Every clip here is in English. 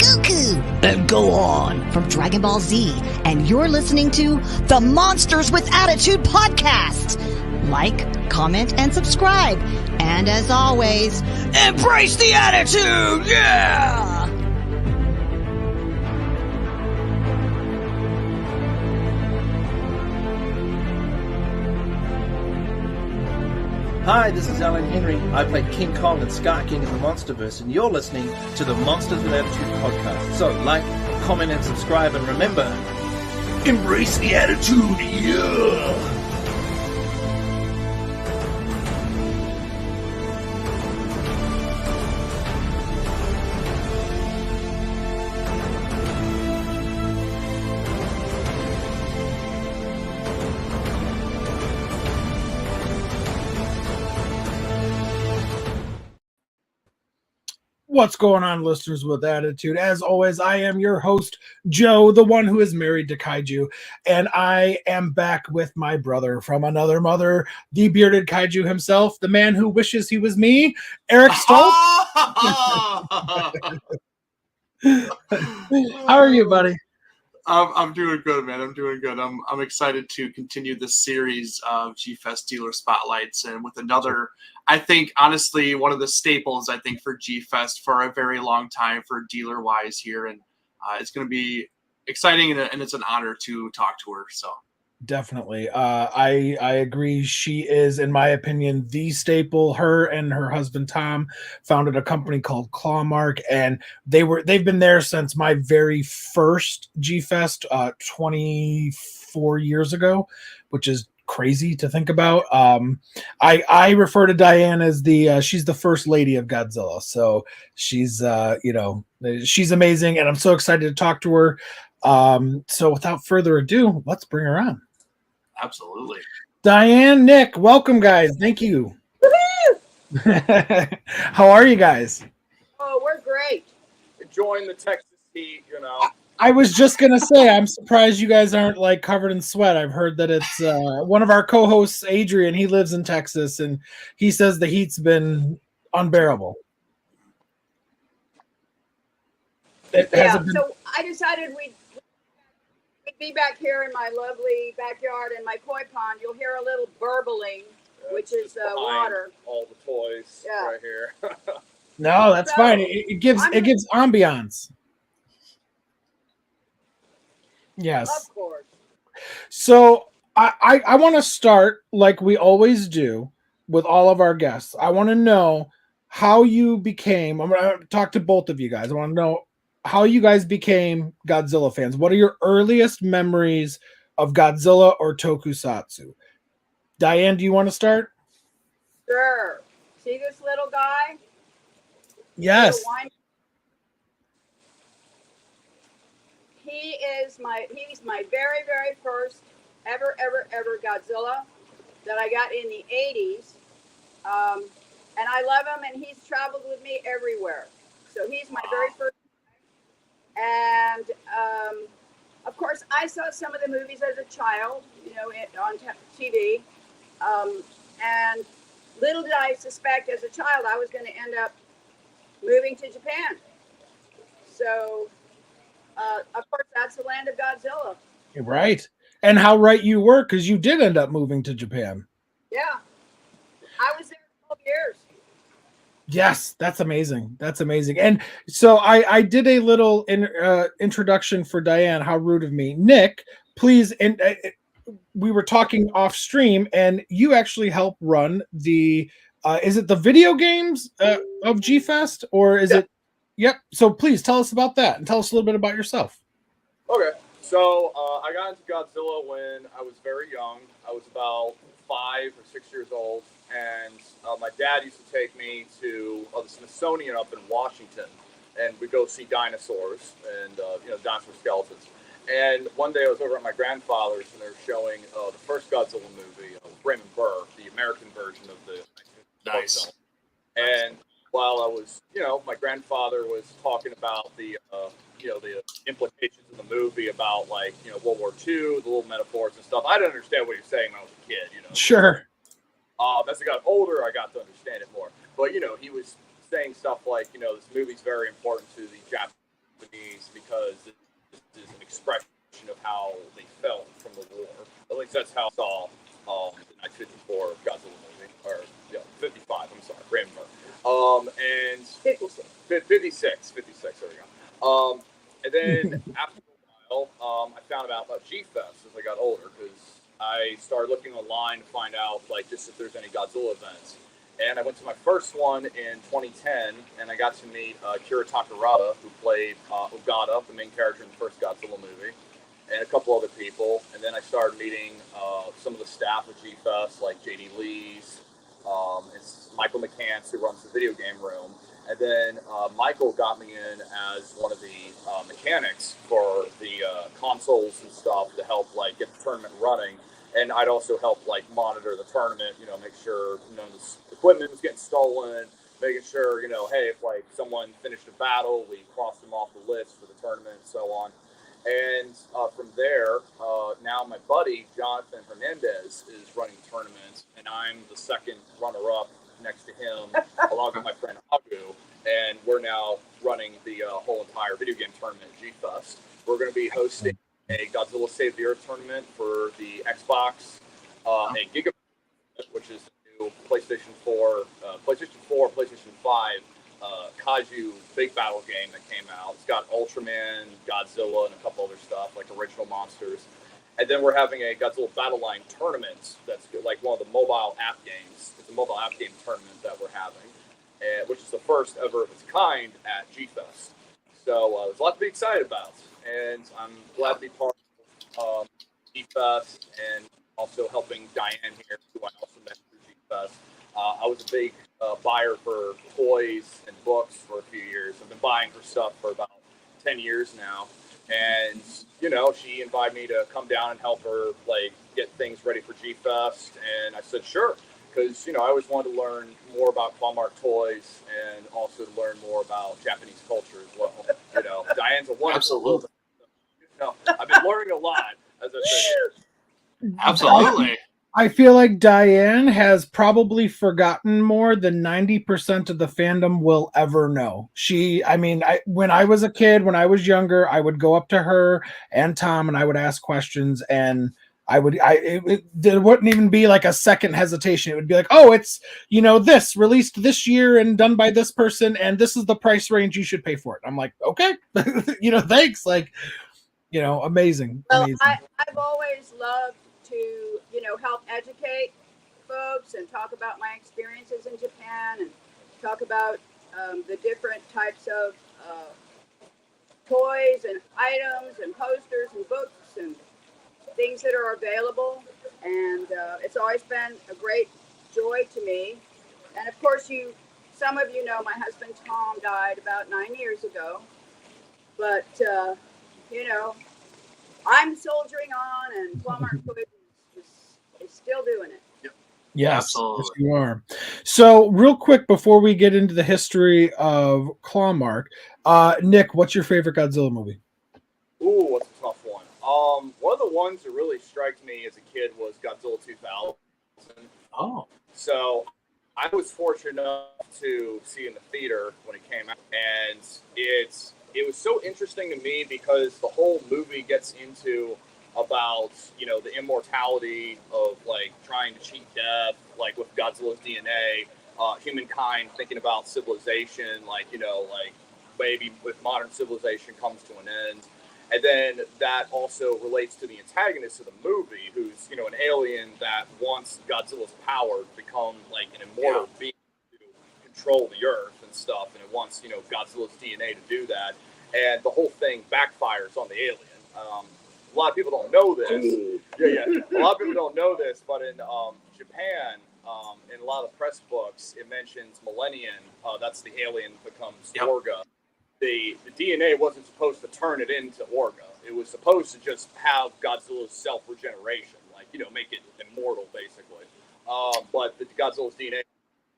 Goku, and go on from Dragon Ball Z. And you're listening to the Monsters with Attitude podcast. Like, comment, and subscribe. And as always, embrace the attitude! Yeah! Hi, this is Alan Henry. I play King Kong and Sky King in the Monsterverse, and you're listening to the Monsters with Attitude podcast. So, like, comment, and subscribe, and remember, embrace the attitude, yeah! What's going on, listeners with attitude? As always, I am your host, Joe, the one who is married to Kaiju, and I am back with my brother from another mother, the bearded Kaiju himself, the man who wishes he was me, Eric Stoltz. How are you, buddy? I'm doing good, man. I'm doing good. I'm excited to continue this series of G-Fest dealer spotlights, and with another, I think, honestly, one of the staples, I think, for G-Fest for a very long time for dealer-wise here, and it's going to be exciting, and it's an honor to talk to her. So definitely, I agree. She is, in my opinion, the staple. Her and her husband Tom founded a company called Clawmark, and they've been there since my very first G-Fest 24 years ago, which is crazy to think about. I refer to Diane as she's the first lady of Godzilla, so she's she's amazing, and I'm so excited to talk to her. So without further ado, let's bring her on. absolutely. Diane, Nick, welcome, guys. Thank you. How are you guys? Oh, we're great. Enjoying the Texas heat, you know. I was just gonna say, I'm surprised you guys aren't like covered in sweat. I've heard that it's one of our co-hosts, Adrian. He lives in Texas, and he says the heat's been unbearable. So I decided we'd be back here in my lovely backyard in my koi pond. You'll hear a little burbling, which is water. All the toys right here. No, that's fine. It gives ambiance. Yes. Of course. So I want to start like we always do with all of our guests. I want to know how you became. I'm going to talk to both of you guys. I want to know how you guys became Godzilla fans. What are your earliest memories of Godzilla or Tokusatsu? Diane, do you want to start? Sure. See this little guy? Yes. He's my very, very first ever Godzilla that I got in the 80s. And I love him, and he's traveled with me everywhere. So he's my very first. And of course, I saw some of the movies as a child, on TV. And little did I suspect as a child I was going to end up moving to Japan. So, of course, that's the land of Godzilla. Right. And how right you were, because you did end up moving to Japan. Yeah. I was there for 12 years. Yes, that's amazing. That's amazing. And so I did a little introduction for Diane. How rude of me. Nick, please. And we were talking off stream, and you actually help run the, is it the video games of G-Fest, or is it? Yep. So please tell us about that, and tell us a little bit about yourself. Okay. So I got into Godzilla when I was very young. I was about 5 or 6 years old. And my dad used to take me to the Smithsonian up in Washington, and we'd go see dinosaurs and dinosaur skeletons. And one day I was over at my grandfather's, and they were showing the first Godzilla movie, Raymond Burr, the American version of the Nice. And while I was, my grandfather was talking about the implications of the movie about World War II, the little metaphors and stuff. I didn't understand what he was saying when I was a kid, Sure. As I got older, I got to understand it more. But, he was saying stuff like, this movie's very important to the Japanese Japanese because this is an expression of how they felt from the war. At least that's how I saw the 1954 Godzilla movie, or 55. I'm sorry, Rainbow. And 56. 56. There we go. And then after a while, I found out about G-Fest as I got older because I started looking online to find out like just if there's any Godzilla events. And I went to my first one in 2010, and I got to meet Kira Takarada, who played Ogata, the main character in the first Godzilla movie, and a couple other people. And then I started meeting some of the staff of G-Fest, like J.D. Lee's, it's Michael McCants, who runs the video game room. And then Michael got me in as one of the mechanics for the consoles and stuff to help like get the tournament running. And I'd also help like monitor the tournament, make sure none of the equipment was getting stolen, making sure, hey, if like someone finished a battle, we crossed them off the list for the tournament and so on. And from there, now my buddy Jonathan Hernandez is running the tournament, and I'm the second runner-up next to him, along with my friend Agu, and we're now running the whole entire video game tournament at G-Fest. We're going to be hosting a Godzilla Save the Earth tournament for the Xbox, a Gigabyte, which is the new PlayStation 4, PlayStation 5 Kaiju big battle game that came out. It's got Ultraman, Godzilla, and a couple other stuff, like original monsters. And then we're having a Godzilla Battle Line tournament that's like one of the mobile app games. It's a mobile app game tournament that we're having, which is the first ever of its kind at G-Fest. So there's a lot to be excited about. And I'm glad to be part of G-Fest and also helping Diane here, who I also met through G-Fest. I was a big buyer for toys and books for a few years. I've been buying her stuff for about 10 years now. And, she invited me to come down and help her, like, get things ready for G-Fest. And I said, sure, because, I always wanted to learn more about Clawmark Toys and also to learn more about Japanese culture as well. Diane's a wonderful. Absolutely. I've been learning a lot, as I said here. Absolutely. I feel like Diane has probably forgotten more than 90% of the fandom will ever know. When I was a kid, when I was younger, I would go up to her and Tom and I would ask questions, and there wouldn't even be like a second hesitation. It would be like, oh, it's, this released this year and done by this person, and this is the price range you should pay for it. I'm like, okay, thanks. Like, amazing. Well, amazing. I've always loved to, help educate folks and talk about my experiences in Japan and talk about the different types of toys and items and posters and books and things that are available. And it's always been a great joy to me. And of course, some of you know my husband Tom died about 9 years ago. But, I'm soldiering on, and Clawmark Toys is still doing it. Yep. Yes, Absolutely. yes, you are. So, real quick before we get into the history of Clawmark, Nick, what's your favorite Godzilla movie? Ooh, what's a tough one? One of the ones that really strikes me as a kid was Godzilla 2000. Oh. So I was fortunate enough to see it in the theater when it came out, and it was so interesting to me because the whole movie gets into about, the immortality of, like, trying to cheat death, like, with Godzilla's DNA, humankind thinking about civilization, like, maybe with modern civilization comes to an end. And then that also relates to the antagonist of the movie, who's, an alien that wants Godzilla's power to become, like, an immortal being to control the Earth and stuff, and it wants, Godzilla's DNA to do that. And the whole thing backfires on the alien. A lot of people don't know this. A lot of people don't know this, but in Japan, in a lot of press books, it mentions Millennium. That's the alien that becomes Orga. The DNA wasn't supposed to turn it into Orga. It was supposed to just have Godzilla's self-regeneration, like, make it immortal, basically. But the Godzilla's DNA is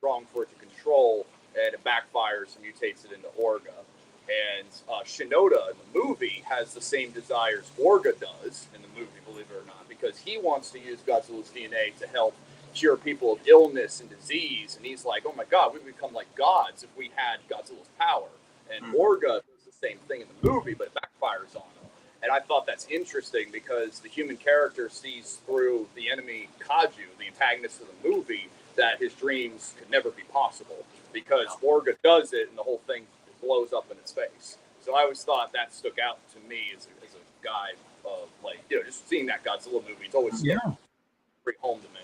wrong for it to control, and it backfires and mutates it into Orga. And Shinoda in the movie has the same desires Orga does in the movie, believe it or not, because he wants to use Godzilla's DNA to help cure people of illness and disease. And he's like, oh my God, we'd become like gods if we had Godzilla's power. And Orga does the same thing in the movie, but it backfires on him. And I thought that's interesting because the human character sees through the enemy Kaju, the antagonist of the movie, that his dreams could never be possible because Orga does it and the whole thing blows up in its face. So I always thought that stuck out to me as a guy of, like, you know, just seeing that Godzilla movie. It's always pretty home to me.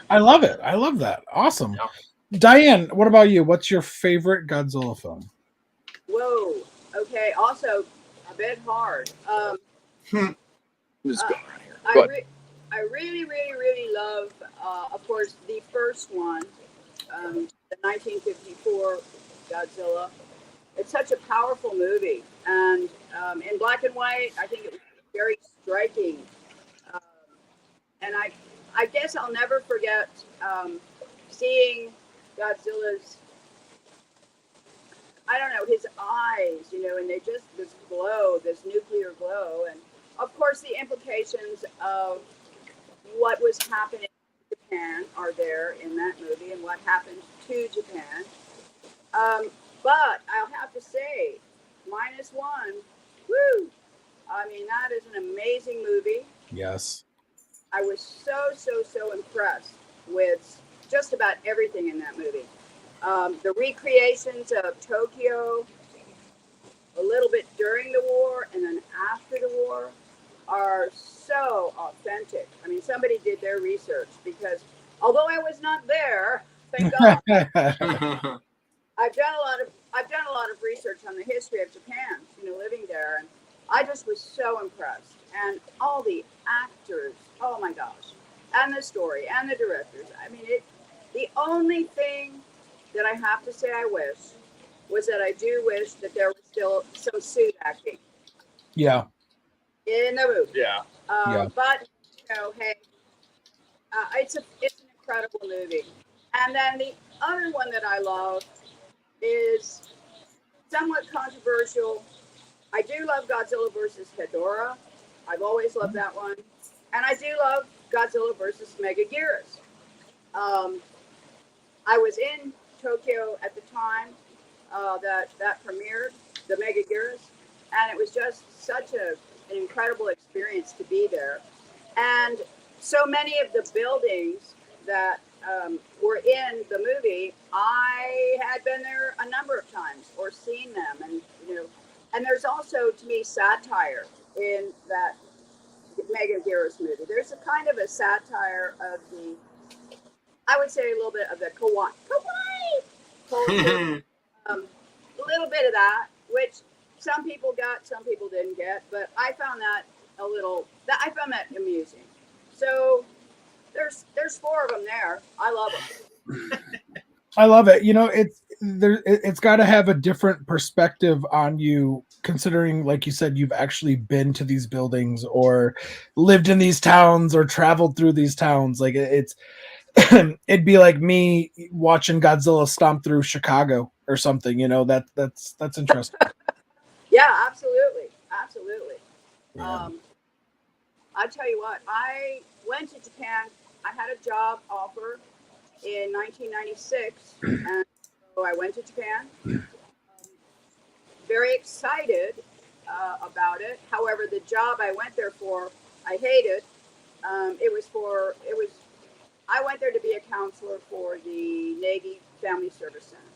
I love it. I love that. Awesome. Yeah. Diane, what about you? What's your favorite Godzilla film? Whoa. Okay. Also, a bit hard. Let's go around here. I really love, of course, the first one, the 1954 Godzilla. It's such a powerful movie, and in black and white, I think it was very striking. And I guess I'll never forget seeing Godzilla's, I don't know, his eyes, you know, and they just, this glow, this nuclear glow. And of course, the implications of what was happening in Japan are there in that movie and what happened to Japan. But I'll have to say, -1, woo! I mean, that is an amazing movie. Yes. I was so impressed with just about everything in that movie. The recreations of Tokyo, a little bit during the war and then after the war, are so authentic. I mean, somebody did their research because although I was not there, thank God, I've done a lot of research on the history of Japan, you know, living there, and I just was so impressed. And all the actors, oh my gosh, and the story and the directors. I mean, the only thing that I have to say I wish was that I do wish that there was still some suit acting. Yeah. In the movie. Yeah. But, you know, hey, it's an incredible movie. And then the other one that I love is somewhat controversial. I do love Godzilla versus Hedorah. I've always loved that one. And I do love Godzilla versus Megaguirus. I was in Tokyo at the time that premiered, the Megaguirus, and it was just such an incredible experience to be there. And so many of the buildings that were in the movie, I had been there a number of times or seen them, and you know, and there's also to me satire in that Megaguirus movie. There's a kind of a satire of the, I would say a little bit of the kawaii culture, a little bit of that, which some people got, some people didn't get, but I found that I found that amusing. So there's 4 of them there. I love them. I love it. You know, it's got to have a different perspective on you, considering, like you said, you've actually been to these buildings or lived in these towns or traveled through these towns. Like it's, it'd be like me watching Godzilla stomp through Chicago or something. You know, that's interesting. Yeah, absolutely. Yeah. I tell you what, I went to Japan. I had a job offer in 1996, and so I went to Japan. Very excited about it. However, the job I went there for, I hated. I went there to be a counselor for the Navy Family Service Center,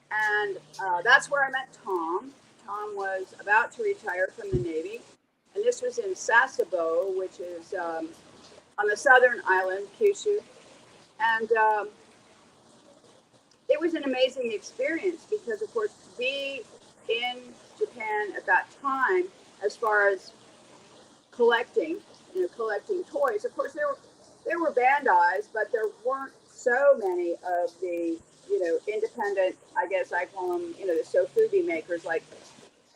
and that's where I met Tom. Tom was about to retire from the Navy, and this was in Sasebo, which is on the southern island, Kyushu. And it was an amazing experience because, of course, to be in Japan at that time, as far as collecting toys, of course, there were Bandais, but there weren't so many of the, you know, independent, I guess I call them, you know, the Sofubi makers like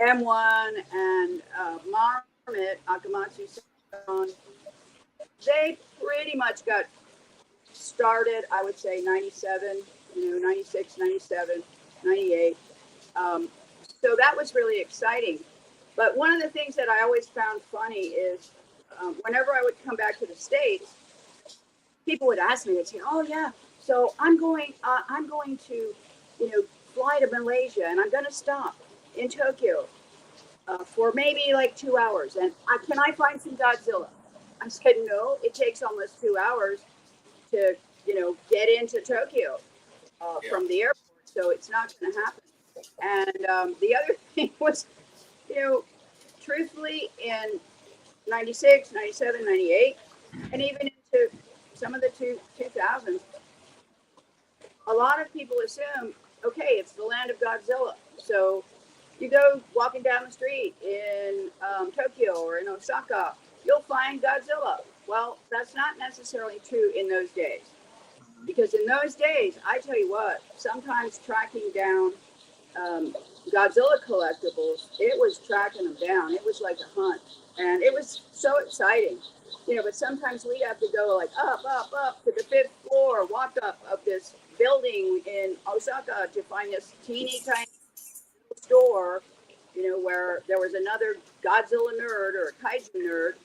M1 and Marmot, Akamatsu. They pretty much got started, I would say, 97, you know, 96, 97, 98. So that was really exciting. But one of the things that I always found funny is whenever I would come back to the States, people would ask me, they'd say, oh yeah, so I'm going to, you know, fly to Malaysia and I'm going to stop in Tokyo for maybe like 2 hours. And can I find some Godzilla? I said, no, it takes almost 2 hours to, get into Tokyo from the airport. So it's not going to happen. And the other thing was, truthfully, in 96, 97, 98, and even into some of the 2000s, a lot of people assume, okay, it's the land of Godzilla. So you go walking down the street in Tokyo or in Osaka, you'll find Godzilla. Well, that's not necessarily true in those days. Because in those days, I tell you what, sometimes tracking down Godzilla collectibles, it was tracking them down. It was like a hunt. And it was so exciting. But sometimes we'd have to go like up to the 5th floor, walk up of this building in Osaka to find this teeny tiny store, where there was another Godzilla nerd or a kaiju nerd,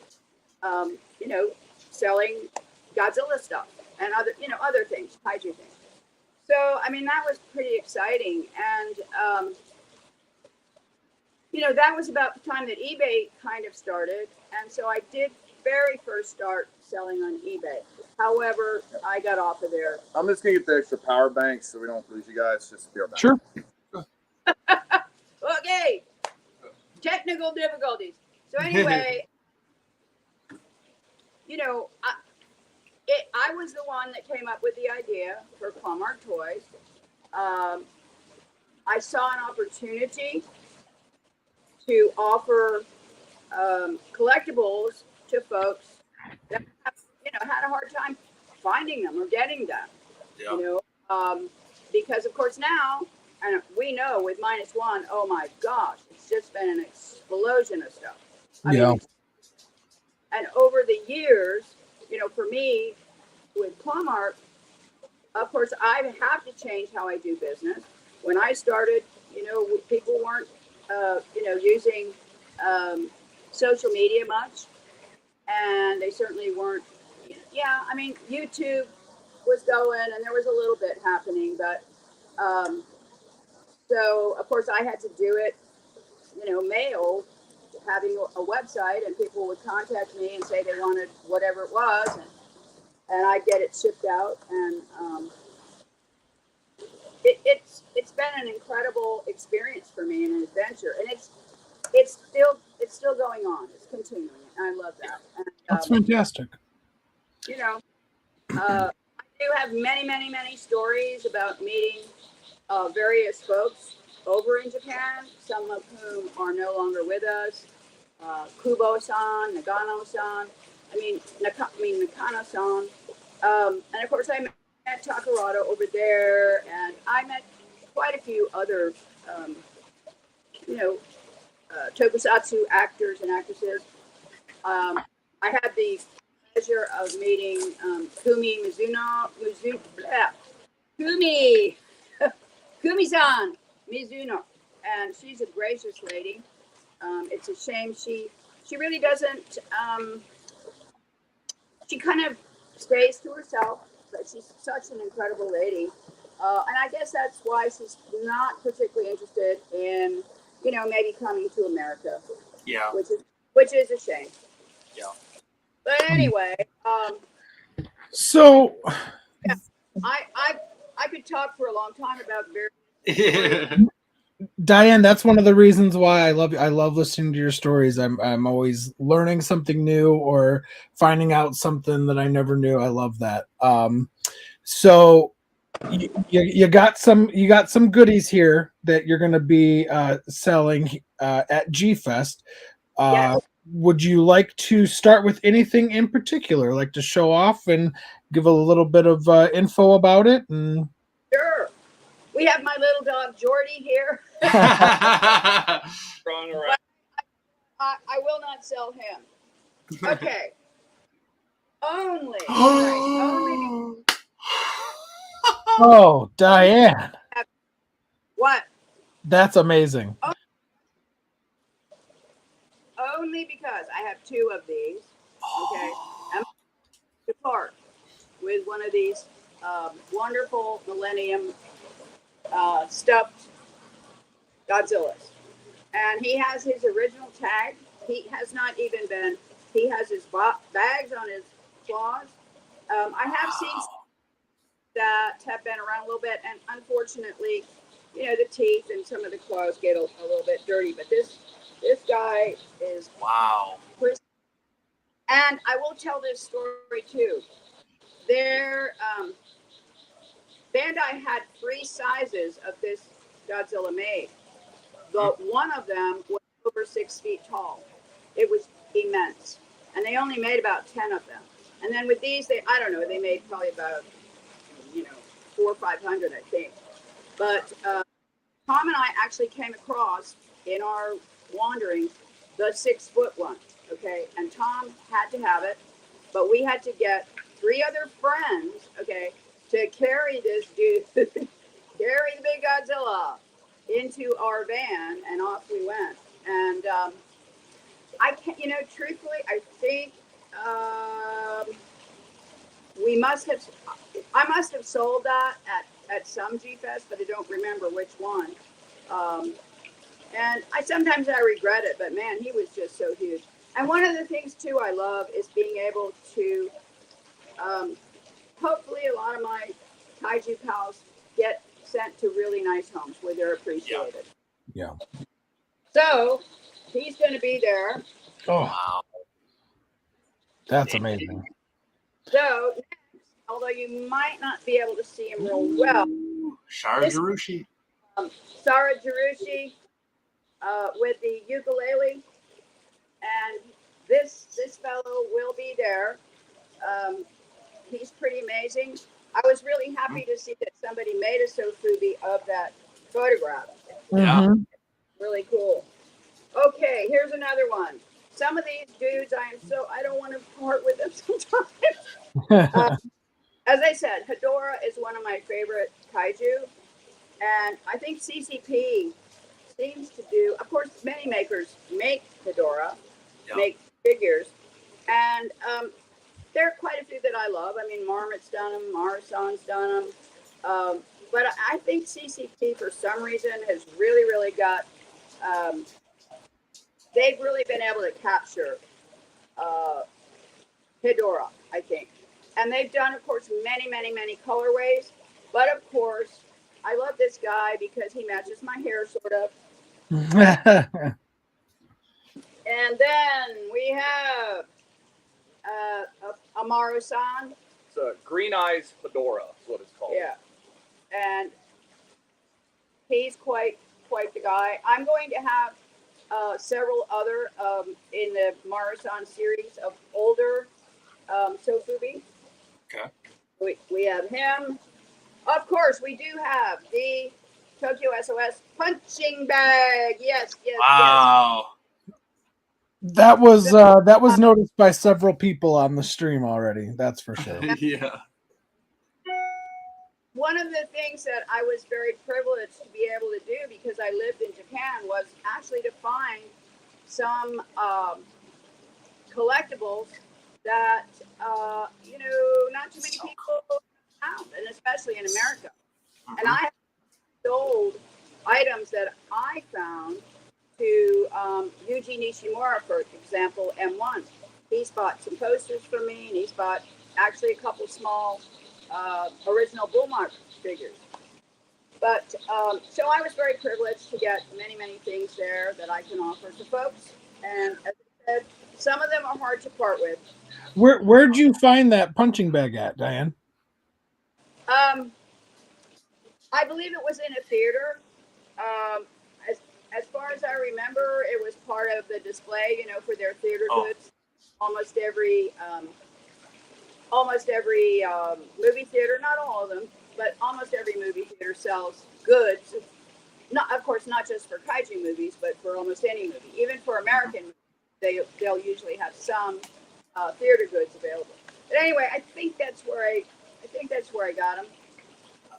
selling Godzilla stuff and other things, kaiju things. So, I mean, that was pretty exciting. And, that was about the time that eBay kind of started. And so I did very first start selling on eBay. However, I got off of there. I'm just going to get the extra power bank so we don't lose you guys. Just be right back. Sure. Okay. Technical difficulties. So anyway, I was the one that came up with the idea for Clawmark Toys. I saw an opportunity to offer collectibles to folks that had a hard time finding them or getting them. Yeah. Because of course now, and we know with -1, oh my gosh, it's just been an explosion of stuff. I mean, and over the years, for me with Clawmark, of course, I have to change how I do business. When I started, people weren't, using social media much, and they certainly weren't. Yeah, I mean, YouTube was going, and there was a little bit happening, but so of course I had to do it, mail, having a website, and people would contact me and say they wanted whatever it was, and I'd get it shipped out, and it's been an incredible experience for me and an adventure, and it's still going on. It's continuing. I love that. And, that's fantastic. I do have many, many, many stories about meeting various folks over in Japan, some of whom are no longer with us. Kubo-san, Nagano-san, Nakano-san. And of course, I met Takarada over there, and I met quite a few other, tokusatsu actors and actresses. I had the pleasure of meeting Kumi-san Mizuno, and she's a gracious lady. It's a shame she really doesn't. She kind of stays to herself, but she's such an incredible lady, and I guess that's why she's not particularly interested in, maybe coming to America. Yeah. Which is a shame. Yeah. But anyway, so yeah, I could talk for a long time about various. Diane, that's one of the reasons why I love listening to your stories. I'm always learning something new or finding out something that I never knew. I love that. So you got some goodies here that you're going to be selling at G-Fest. Yes. Would you like to start with anything in particular, like to show off and give a little bit of info about it? And Sure. We have my little dog Jordy here. Running around. I will not sell him. Okay. Only. oh, Diane, What? that's amazing. Only because I have 2 of these. Okay. I'm to part with one of these wonderful Millennium stuffed Godzillas. And he has his original tag. He has not even been, he has his bags on his claws. I have seen that have been around a little bit, and unfortunately, you know, the teeth and some of the claws get a little bit dirty, but this guy is Wow. And I will tell this story too. Their Bandai had 3 sizes of this Godzilla made, but one of them was over 6 feet tall. It was immense, and they only made about 10 of them. And then with these, I don't know, they made probably about, you know, 400 or 500, I think. But Tom and I actually came across in our wanderings the 6-foot one, okay? And Tom had to have it, but we had to get 3 other friends, okay, to carry this dude, carry the big Godzilla into our van, and off we went. And I can't, you know, truthfully, I think I must have sold that at some G-Fest, but I don't remember which one. And sometimes I regret it, but man, he was just so huge. And one of the things too I love is being able to, hopefully a lot of my kaiju pals get sent to really nice homes where they're appreciated. Yeah. So he's going to be there. Oh, wow. That's amazing. So next, although you might not be able to see him real well, Shara Jarushi. Sarah Jarushi with the ukulele, and this fellow will be there. He's pretty amazing. I was really happy to see that somebody made a sofubi of that photograph. Yeah. Really cool. Okay, here's another one. Some of these dudes, I don't want to part with them sometimes. As I said, Hedorah is one of my favorite kaiju. And I think CCP seems to do, of course, many makers make Hedorah, make figures. And there are quite a few that I love. I mean, Marmot's done them, Marasan's done them. But I think CCP, for some reason, has really, really got, they've really been able to capture Hedorah, I think. And they've done, of course, many, many, many colorways. But, of course, I love this guy because he matches my hair, sort of. And then we have Amaru-san. So Green Eyes Hedorah is what it's called. Yeah. And he's quite the guy. I'm going to have several other in the Maru-san series of older sofubi. Okay. We have him. Of course, we do have the Tokyo SOS punching bag. Yes. Wow. That was noticed by several people on the stream already. That's for sure. Yeah. One of the things that I was very privileged to be able to do because I lived in Japan was actually to find some collectibles that not too many people found, and especially in America. And I have sold items that I found to Yuji Nishimura, for example, M1. He's bought some posters for me, and he's bought actually a couple small original Bullmark figures. But so I was very privileged to get many, many things there that I can offer to folks. And as I said, some of them are hard to part with. Where'd you find that punching bag at, Diane? I believe it was in a theater. As far as I remember, it was part of the display, for their theater goods. Almost every movie theater, not all of them, but almost every movie theater sells goods. Of course, not just for kaiju movies, but for almost any movie. Even for American movies, they'll usually have some theater goods available. But anyway, I think that's where I got them.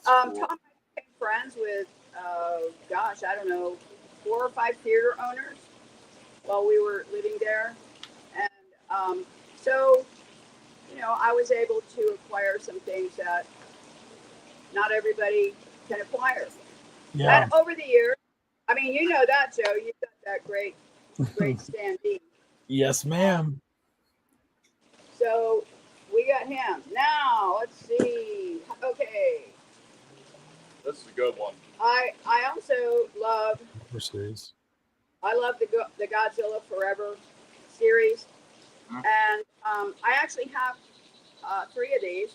Tom and I became friends with, I don't know, 4 or 5 theater owners while we were living there. And so, I was able to acquire some things that not everybody can acquire. Yeah. And over the years, I mean, you know that, Joe. You've got that great standee. Yes, ma'am. So we got him. Now let's see. Okay. This is a good one. I also love Series. I love the Godzilla Forever series, and I actually have 3 of these.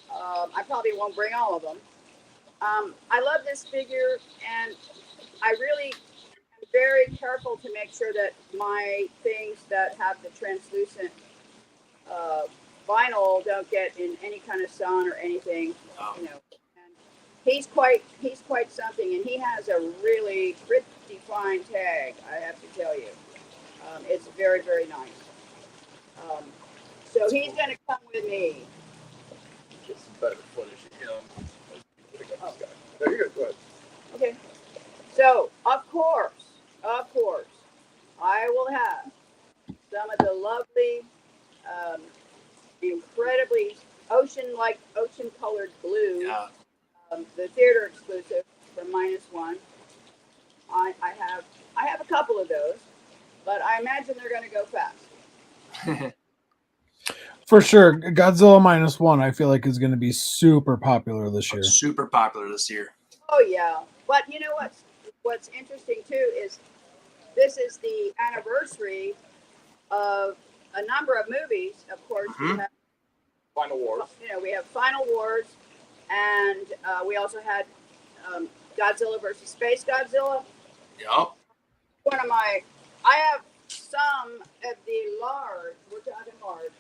I probably won't bring all of them. I love this figure, and I really am very careful to make sure that my things that have the translucent vinyl don't get in any kind of sun or anything, you know. And he's quite something, and he has a really pretty fine tag, I have to tell you. It's very, very nice. So he's going to come with me. Get some better footage of him. Oh. There you go. Go ahead. Okay. So, of course, I will have some of the lovely, incredibly ocean-colored blue, the theater exclusive from -1. I have a couple of those, but I imagine they're going to go fast. For sure, Godzilla -1, I feel like is going to be super popular this year. Super popular this year. Oh yeah, but you know what's interesting too is this is the anniversary of a number of movies. Of course, we have Final Wars. You know, we have Final Wars, and we also had Godzilla versus Space Godzilla. Yep. I have some of the large. We're talking large.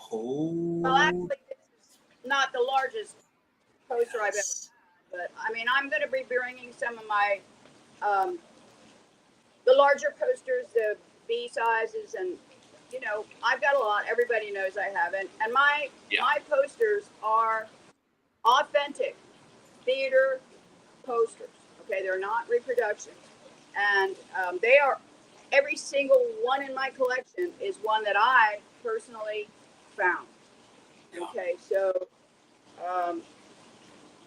Oh. Well, actually, this is not the largest poster I've ever had, but I mean, I'm going to be bringing some of my the larger posters, the B sizes, and you know, I've got a lot. Everybody knows I haven't, and my posters are authentic theater posters. Okay, they're not reproductions, and they are. Every single one in my collection is one that I personally found. Okay, so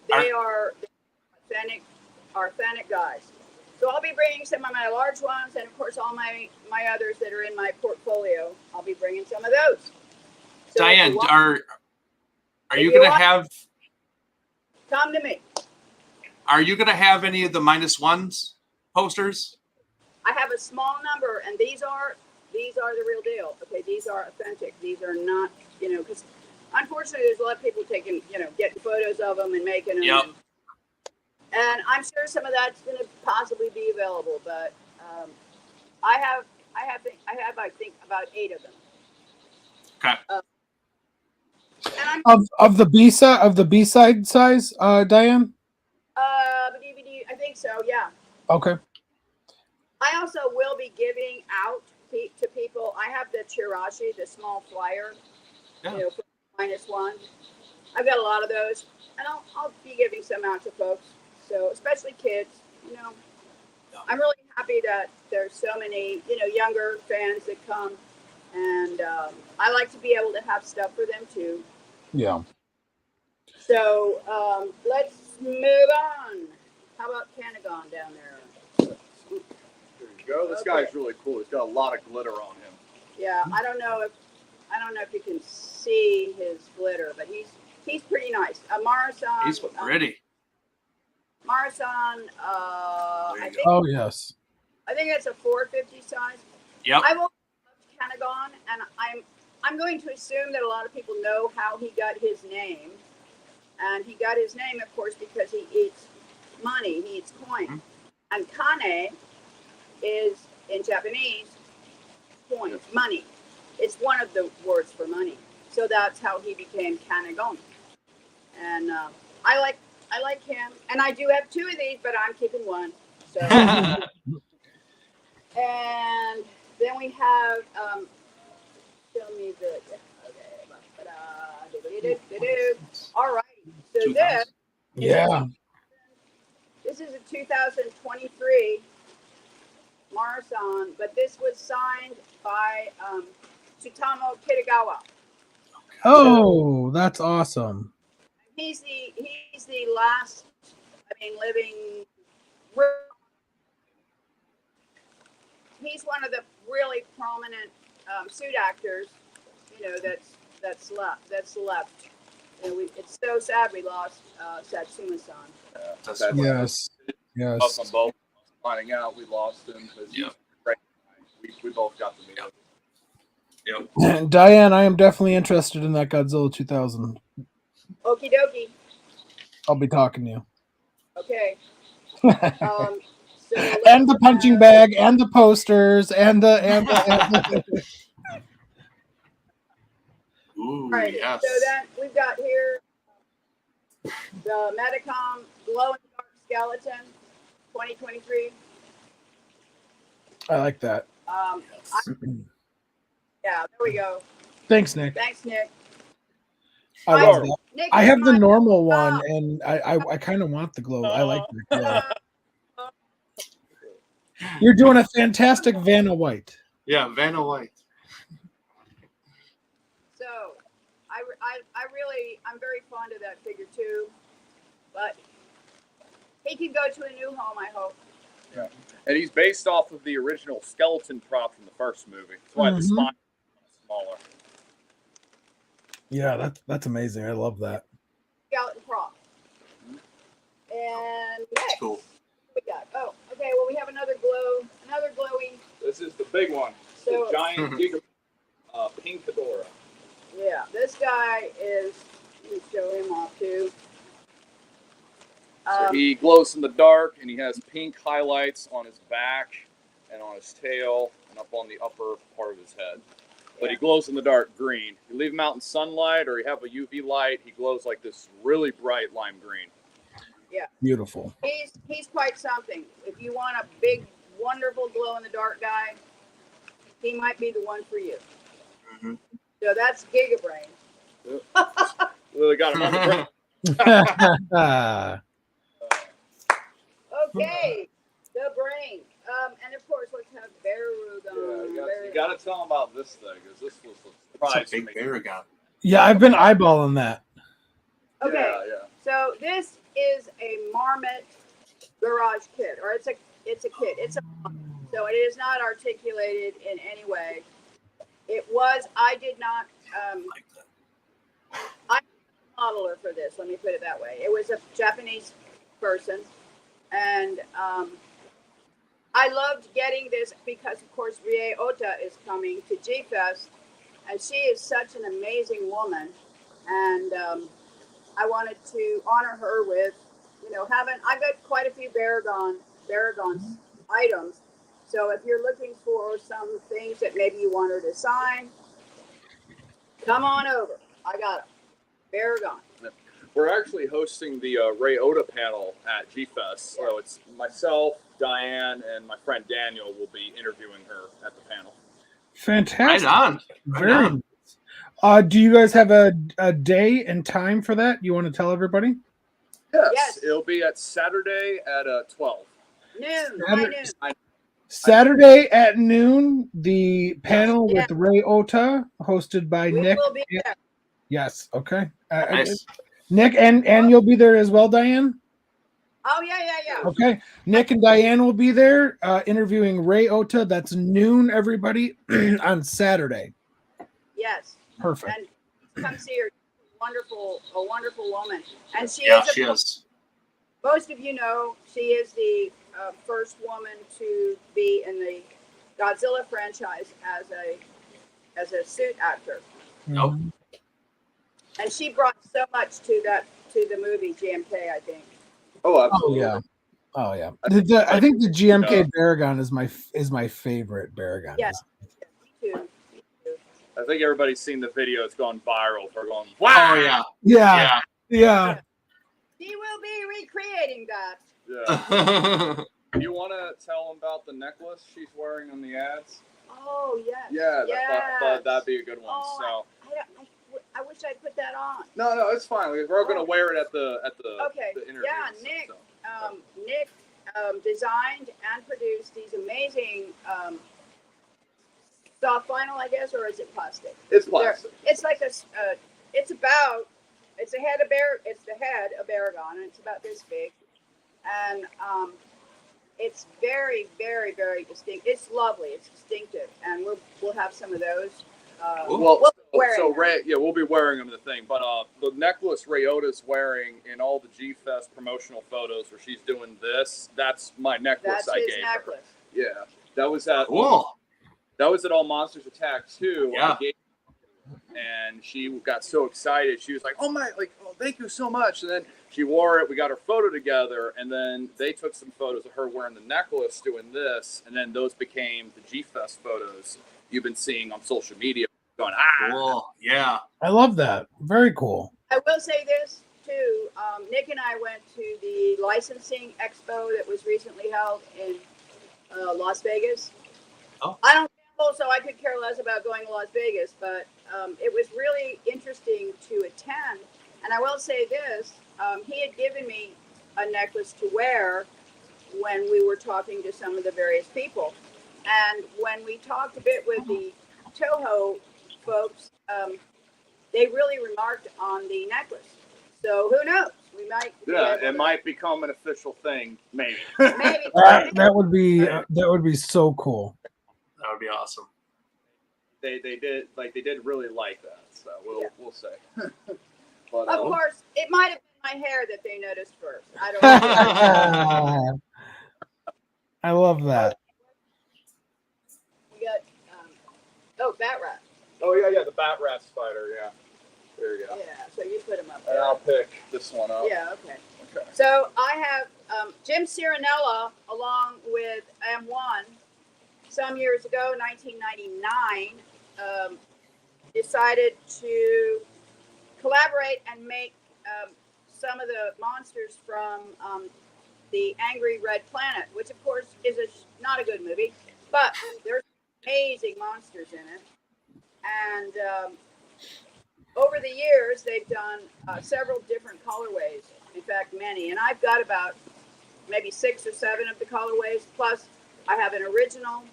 they are authentic guys. So I'll be bringing some of my large ones, and of course all my others that are in my portfolio. I'll be bringing some of those. So Diane, are you going to have? Come to me. Are you going to have any of the -1s posters? I have a small number, and these are the real deal. Okay, these are authentic. These are not, you know, because unfortunately there's a lot of people taking, you know, getting photos of them and making them. Yep. And I'm sure some of that's going to possibly be available, but I think about 8 of them. Okay. And Of the B-side size, Diane? DVD, I think so. Yeah. Okay. I also will be giving out to people. I have the Chirashi, the small flyer, you know, for -1. I've got a lot of those, and I'll be giving some out to folks. So especially kids, you know. I'm really happy that there's so many, you know, younger fans that come, and I like to be able to have stuff for them too. Yeah. So let's move on. How about Canagon down there? Go. This guy's really cool. He's got a lot of glitter on him. Yeah, I don't know if you can see his glitter, but he's pretty nice. Marasan. He's pretty. Marasan. Oh yes. I think it's a 450 size. Yep. I will love Canagon, and I'm going to assume that a lot of people know how he got his name, and he got his name, of course, because he eats money. He eats coin, and Kane is in Japanese coins, money. It's one of the words for money. So that's how he became Kanagon. And I like him. And I do have 2 of these, but I'm keeping 1. So and then we have show me the all right. So this is a 2023 Marasan, but this was signed by Tsutamo Kitagawa. Oh, that's awesome. He's the last, living he's one of the really prominent suit actors, you know, that's left. And it's so sad we lost Satsuma-san. Yes. Us on both finding out we lost him. Right. We both got to meet him. Yep. Diane, I am definitely interested in that Godzilla 2000. Okie dokie. I'll be talking to you. Okay. And the punching bag, and the posters, and the Ooh, right. yes. So then we've got here the Medicom glow in the dark skeleton, 2023. I like that. Yeah, there we go. Thanks, Nick. Thanks, Nick. I love that. Nick, I have the normal one, and I kind of want the glow. I like the glow. You're doing a fantastic Vanna White. Yeah, Vanna White. So, I'm very fond of that figure too, but he can go to a new home, I hope. Yeah, and he's based off of the original skeleton prop from the first movie. That's why the spine is smaller. Yeah, that's amazing. I love that. Skeleton prop. And next, Cool. what we got? Oh, okay. Well, we have another glowy. This is the big one. So, the giant Giga Pink Fedora. Yeah, this guy is. Let me show him off too. So he glows in the dark, and he has pink highlights on his back and on his tail and up on the upper part of his head. But he glows in the dark green. You leave him out in sunlight or you have a UV light, he glows like this really bright lime green. Yeah. Beautiful. He's quite something. If you want a big, wonderful glow-in-the-dark guy, he might be the one for you. Mm-hmm. So that's Gigabrain. Really got him on the brain. Okay, the brain. And of course, let's have Barugan. Yeah, you got to tell him about this thing, because this was a surprise It's a big Barugan. Yeah, I've been eyeballing that. Okay, Yeah. so this is a Marmot garage kit, or it's a kit. It's a so it is not articulated in any way. It was. I did not. I'm a modeler for this. Let me put it that way. It was a Japanese person, and I loved getting this because, of course, Rie Ota is coming to G-Fest, and she is such an amazing woman, and I wanted to honor her with, I've got quite a few Baragon items. So if you're looking for some things that maybe you want her to sign, come on over. I got them. Baragon. We're actually hosting the Rie Ota panel at G-Fest. So it's myself, Diane, and my friend Daniel will be interviewing her at the panel. Fantastic. Right on. Very nice. Do you guys have a day and time for that? You want to tell everybody? Yes. It'll be at Saturday at 12. Noon. Saturday at noon, the panel with Rie Ota, hosted by Nick. We will be there. Yes, okay. Nice. Nick, and you'll be there as well, Diane? Oh, yeah. Okay. Nick and Diane will be there interviewing Rie Ota. That's noon, everybody, on Saturday. Yes. Perfect. And come see her. A wonderful woman. And she is. Most of you know she is the first woman to be in the Godzilla franchise as a suit actor. Nope. And she brought so much to the movie GMK, I think. Oh, absolutely. Oh yeah. I think the GMK Baragon is my favorite Baragon. Yes. Me too. I think everybody's seen the video. It's gone viral. They're going, wow. Oh Yeah. She will be recreating that. Yeah. You want to tell them about the necklace she's wearing on the ads? Oh, yes. Yeah, that'd be a good one. Oh, I wish I'd put that on. No, it's fine. We're going to wear it at the interview. Yeah, Nick designed and produced these amazing soft vinyl, I guess, or is it plastic? It's plastic. It's like it's the head of Baragon, and it's about this big. And It's very, very, very distinct. It's lovely. It's distinctive, and we'll have some of those. Well, we'll be wearing so them. Ray, yeah, we'll be wearing them. The thing, but the necklace Rayota's wearing in all the G Fest promotional photos where she's doing this, that's my necklace. That's his necklace. Her. Yeah, that was at Cool. That was at All Monsters Attack 2. Yeah. And she got so excited. She was like, "Oh my, like, oh, thank you so much." And then she wore it. We got her photo together, and then they took some photos of her wearing the necklace, doing this, and then those became the G Fest photos you've been seeing on social media. Going, Cool. Yeah. I love that. Very cool. I will say this too. Nick and I went to the licensing expo that was recently held in Las Vegas. Oh. I don't gamble, so I could care less about going to Las Vegas, but it was really interesting to attend. And I will say this: he had given me a necklace to wear when we were talking to some of the various people, and when we talked a bit with the Toho folks, they really remarked on the necklace. So who knows? We might. yeah, it might become an official thing, maybe. Maybe. That would be so cool. That would be awesome. They did really like that, so we'll say. But, Of course, it might have been my hair that they noticed first. I don't know. I love that. We got bat rat. Oh yeah, the bat rat spider. Yeah, there you go. Yeah, so you put him up And there. I'll pick this one up. Yeah, okay. Okay. So I have Jim Cirinella along with M1 some years ago, 1999, decided to collaborate and make some of the monsters from the Angry Red Planet, which of course is not a good movie, but there's amazing monsters in it. And over the years, they've done several different colorways. In fact, many. And I've got about maybe 6 or 7 of the colorways. Plus, I have an original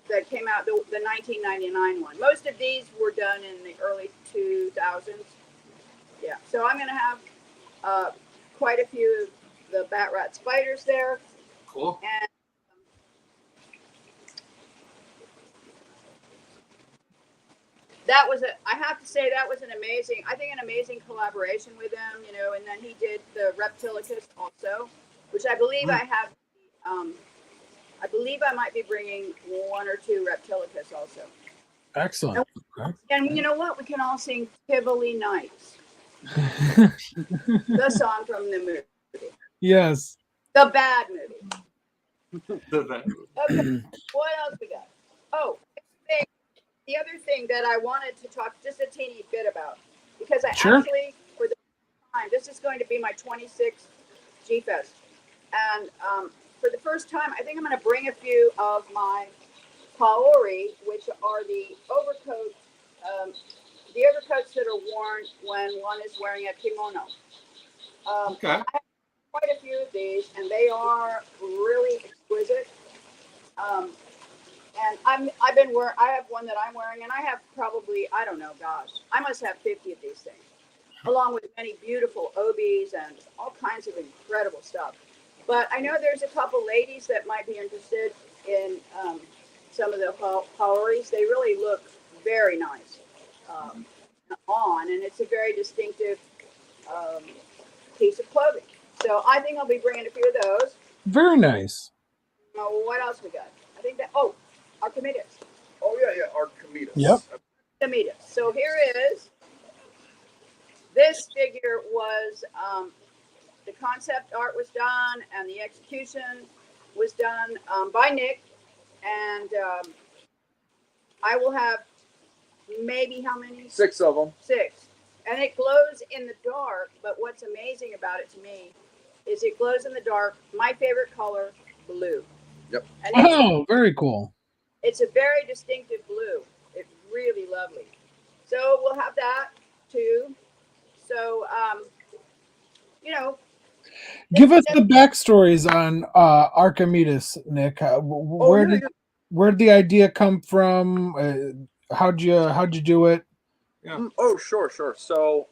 that came out, the 1999 one. Most of these were done in the early 2000s. Yeah. So I'm going to have quite a few of the Bat Rat spiders there. Cool. And I have to say that was an amazing collaboration with them, you know, and then he did the Reptilicus also, which I believe I have, I believe I might be bringing 1 or 2 Reptilicus also. Excellent. Okay. And you know what? We can all sing Tivoli Nights, the song from the movie. Yes. The bad movie. Okay, what else we got? Oh, the other thing that I wanted to talk just a teeny bit about, because I actually, for the first time, this is going to be my 26th G-Fest. And for the first time, I think I'm going to bring a few of my kaori, which are the overcoats that are worn when one is wearing a kimono. Okay. I have quite a few of these, and they are really exquisite. And I have one that I'm wearing, and I have probably, I don't know, gosh, I must have 50 of these things, along with many beautiful obies and all kinds of incredible stuff. But I know there's a couple ladies that might be interested in some of the kaoris. They really look very nice on, and it's a very distinctive piece of clothing. So I think I'll be bringing a few of those. Very nice. What else we got? I think that, Archimedes. Oh yeah, Archimedes. Yep. Archimedes. So here is, this figure was, the concept art was done and the execution was done by Nick. And I will have maybe how many? 6 of them. 6. And it glows in the dark, but what's amazing about it to me is it glows in the dark. My favorite color, blue. Yep. And Oh, very cool. it's a very distinctive blue. It's really lovely. So we'll have that too. So, you know. Give us the backstories on Archimedes, Nick. Where did the idea come from? How'd you do it? Yeah. Oh, sure. So,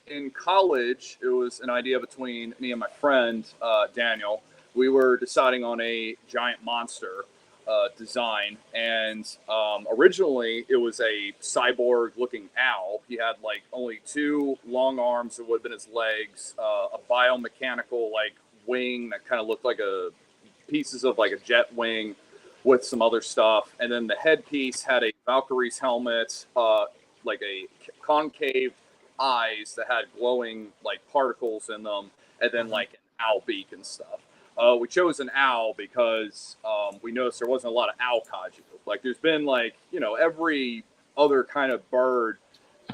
in college, it was an idea between me and my friend, Daniel. We were deciding on a giant monster design, and originally it was a cyborg-looking owl. He had like only 2 long arms that would have been his legs, a biomechanical like wing that kind of looked like pieces of like a jet wing with some other stuff, and then the headpiece had a Valkyrie's helmet, like a concave eyes that had glowing like particles in them, and then like an owl beak and stuff. We chose an owl because we noticed there wasn't a lot of owl kaiju. Like there's been like, every other kind of bird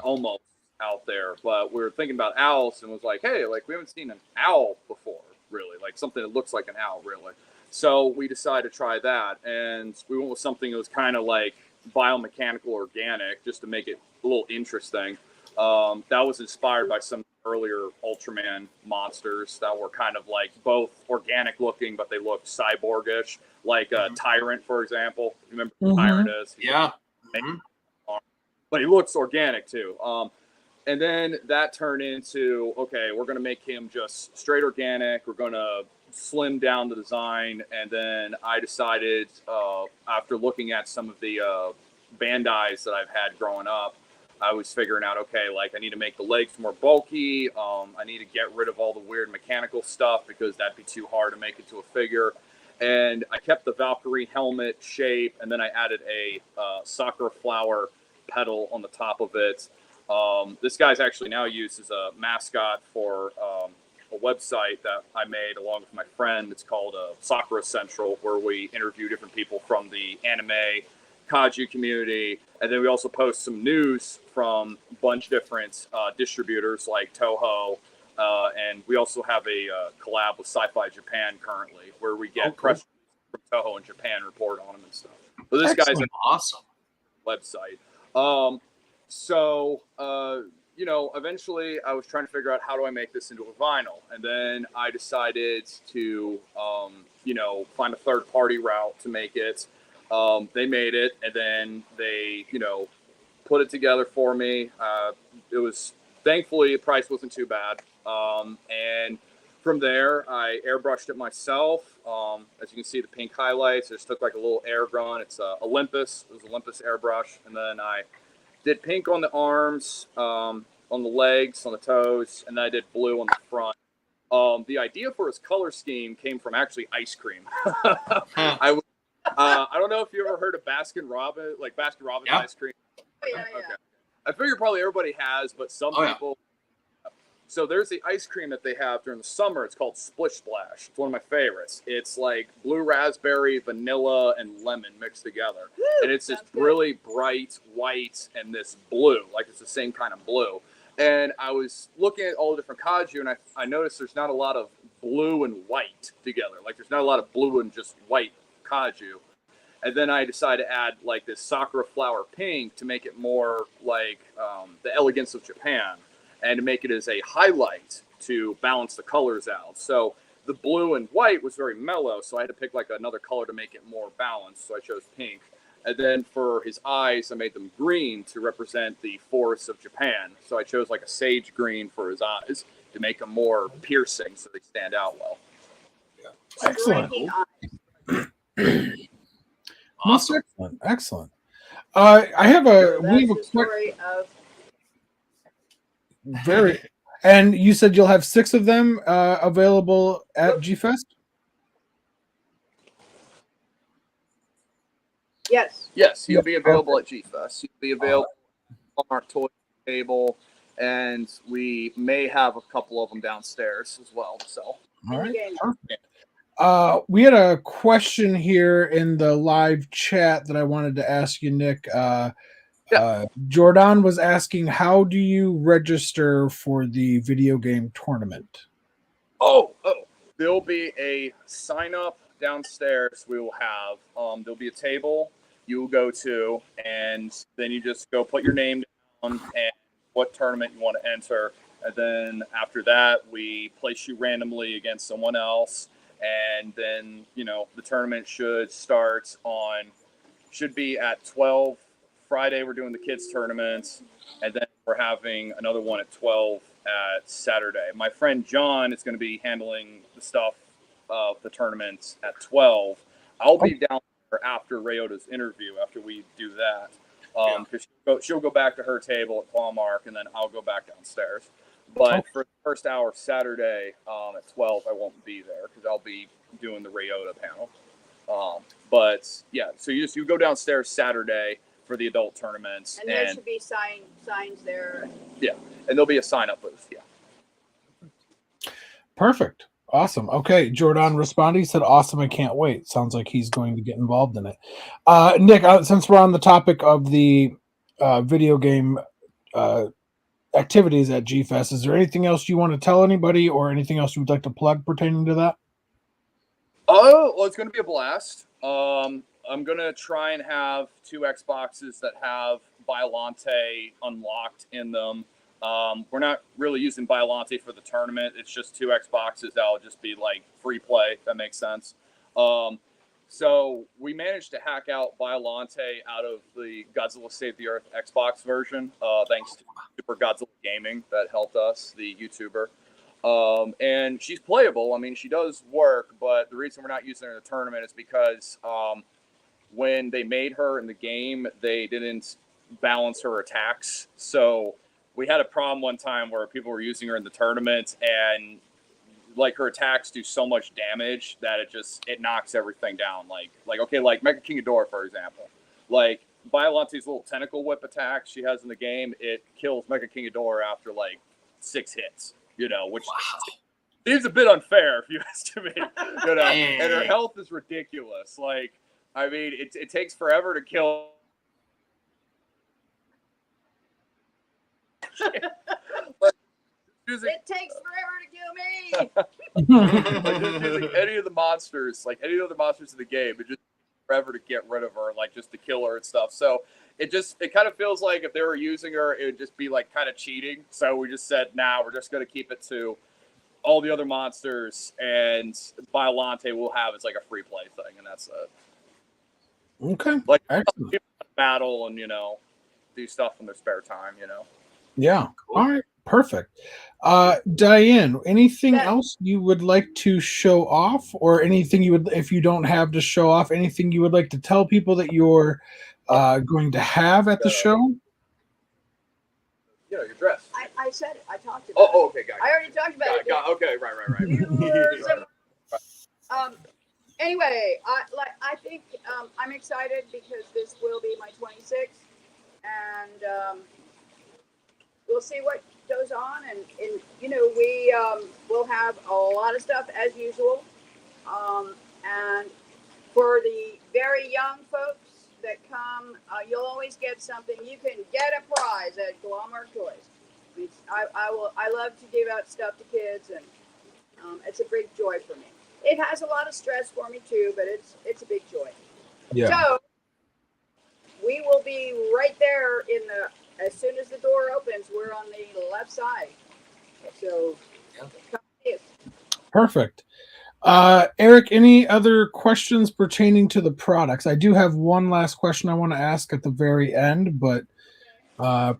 almost out there, but we were thinking about owls and was like, hey, like we haven't seen an owl before, really, like something that looks like an owl, really. So we decided to try that, and we went with something that was kind of like biomechanical organic, just to make it a little interesting. That was inspired by some earlier Ultraman monsters that were kind of like both organic looking, but they looked cyborgish, like Tyrant, for example. You remember who Tyrant is? Yeah. But he looks organic too. And then that turned into, okay, we're going to make him just straight organic. We're going to slim down the design. And then I decided, after looking at some of the Bandais that I've had growing up, I was figuring out, okay, like I need to make the legs more bulky. I need to get rid of all the weird mechanical stuff because that'd be too hard to make into a figure. And I kept the Valkyrie helmet shape, and then I added a sakura flower petal on the top of it. This guy's actually now used as a mascot for a website that I made along with my friend. It's called Sakura Central, where we interview different people from the anime kaiju community, and then we also post some news from a bunch of different distributors like Toho, and we also have a collab with Sci-Fi Japan currently, where we get press from Toho in Japan report on them and stuff. So this guy's an awesome website. Eventually I was trying to figure out how do I make this into a vinyl, and then I decided to find a third-party route to make it. They made it, and then they, put it together for me. It was, thankfully, the price wasn't too bad. And from there, I airbrushed it myself. As you can see, the pink highlights, I just took like a little air gun. It's Olympus. It was Olympus airbrush. And then I did pink on the arms, on the legs, on the toes, and then I did blue on the front. The idea for his color scheme came from actually ice cream. I don't know if you ever heard of Baskin Robbins ice cream. Yeah. Okay. I figure probably everybody has, but some people. So there's the ice cream that they have during the summer. It's called Splish Splash. It's one of my favorites. It's like blue raspberry, vanilla, and lemon mixed together. And it's this really bright white and this blue, like it's the same kind of blue. And I was looking at all the different kaiju, and I noticed there's not a lot of blue and white together. Like there's not a lot of blue and just white kaiju. And then I decided to add like this sakura flower pink to make it more like the elegance of Japan, and to make it as a highlight to balance the colors out. So the blue and white was very mellow, so I had to pick like another color to make it more balanced, so I chose pink. And then for his eyes, I made them green to represent the forests of Japan. So I chose like a sage green for his eyes to make them more piercing so they stand out well. Yeah. Excellent. Awesome. Excellent. I have a story of very, and you said you'll have 6 of them available at G-Fest? Yes. Yes, he'll be available at G-Fest. He'll be available on our toy table, and we may have a couple of them downstairs as well. So, all right. We had a question here in the live chat that I wanted to ask you, Nick. Jordan was asking, how do you register for the video game tournament? There'll be a sign up downstairs. We will have there'll be a table you will go to, and then you just go put your name down and what tournament you want to enter, and then after that we place you randomly against someone else, and then the tournament should be at 12. Friday we're doing the kids tournament, and then we're having another one at 12 at Saturday. My friend John is going to be handling the stuff of the tournament at 12. I'll be down there after Rayota's interview, after we do that. Because she'll go back to her table at Clawmark, and then I'll go back downstairs. But for the first hour Saturday at 12, I won't be there because I'll be doing the Rayota panel. But yeah, so you go downstairs Saturday for the adult tournaments, and there should be signs there. Yeah, and there'll be a sign up booth. Yeah. Perfect. Awesome. Okay, Jordan responded. He said, "Awesome! I can't wait." Sounds like he's going to get involved in it. Nick, since we're on the topic of the video game activities at G-Fest, is there anything else you want to tell anybody, or anything else you would like to plug pertaining to that? Oh, well, it's going to be a blast. I'm going to try and have 2 Xboxes that have Biolante unlocked in them. We're not really using Biolante for the tournament. It's just 2 Xboxes that'll just be like free play, if that makes sense. So we managed to hack out Biolante out of the Godzilla Save the Earth Xbox version, thanks to Super Godzilla Gaming that helped us, the YouTuber. And she's playable. I mean, she does work, but the reason we're not using her in the tournament is because when they made her in the game, they didn't balance her attacks. So we had a problem one time where people were using her in the tournament, and like her attacks do so much damage that it knocks everything down. Like Mecha King Ghidorah, for example. Like Biolante's little tentacle whip attack she has in the game, it kills Mecha King Ghidorah after like 6 hits. Which seems a bit unfair if you ask me. And her health is ridiculous. Like, I mean, it takes forever to kill. It takes forever to kill me. Like just using any of the monsters, like any other monsters in the game, it just forever to get rid of her, like just to kill her and stuff. So it kind of feels like if they were using her, it would just be like kind of cheating. So we just said, we're just going to keep it to all the other monsters, and Biolante will have as like a free play thing, and that's it. Okay. Like excellent. Battle and do stuff in their spare time. Yeah. Cool. All right. Perfect. Diane, anything else you would like to show off, or anything you would, if you don't have to show off, anything you would like to tell people that you're going to have at the show? Your dress. I said it. I talked about it. Oh, okay, got it. I already talked about it. Okay, right. Anyway, I think I'm excited because this will be my 26th, and we'll see what goes on, and we will have a lot of stuff as usual, and for the very young folks that come, you'll always get something. You can get a prize at Clawmark Toys. I love to give out stuff to kids, and it's a big joy for me. It has a lot of stress for me too, but it's a big joy. Yeah. So we will be right there as soon as the door opens. We're on the left side. So perfect. Eric, any other questions pertaining to the products? I do have one last question I want to ask at the very end, but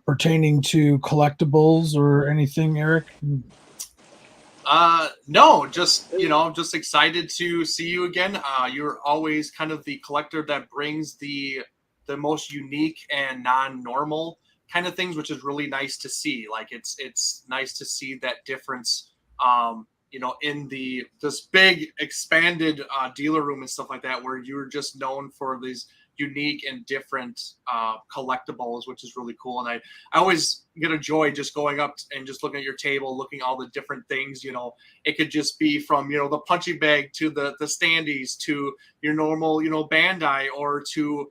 pertaining to collectibles or anything, Eric? No, just just excited to see you again. You're always kind of the collector that brings the most unique and non-normal kind of things, which is really nice to see. Like it's nice to see that difference, in this big expanded dealer room and stuff like that, where you're just known for these unique and different collectibles, which is really cool. And I always get a joy just going up and just looking at your table, looking at all the different things. It could just be from the punching bag to the standees to your normal Bandai, or to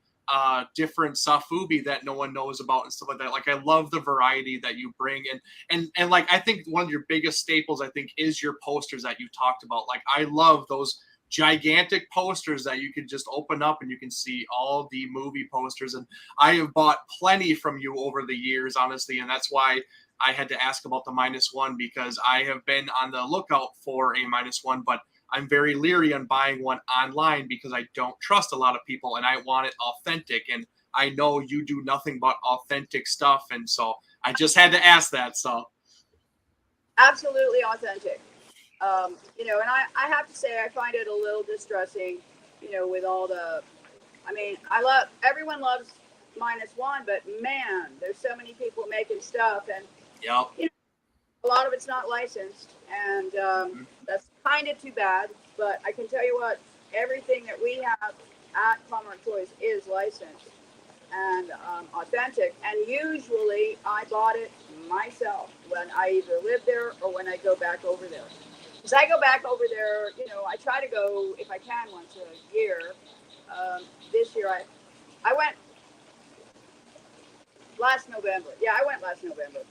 different Safubi that no one knows about and stuff like that. Like, I love the variety that you bring, and like, I think one of your biggest staples, I think, is your posters that you talked about. Like, I love those gigantic posters that you can just open up and you can see all the movie posters. And I have bought plenty from you over the years, honestly, and that's why I had to ask about the -1, because I have been on the lookout for a -1, but I'm very leery on buying one online because I don't trust a lot of people and I want it authentic. And I know you do nothing but authentic stuff. And so I just had to ask that. So Absolutely authentic. You know, and I have to say, I find it a little distressing, you know, with all the, I mean, everyone loves -1, but man, there's so many people making stuff, and yeah, you know, a lot of it's not licensed, and that's kind of too bad. But I can tell you what, everything that we have at Clawmark Toys is licensed and authentic. And usually, I bought it myself when I either live there or when I go back over there. Because I go back over there, you know, I try to go if I can once a year. This year, I went last November. Yeah, I went last November.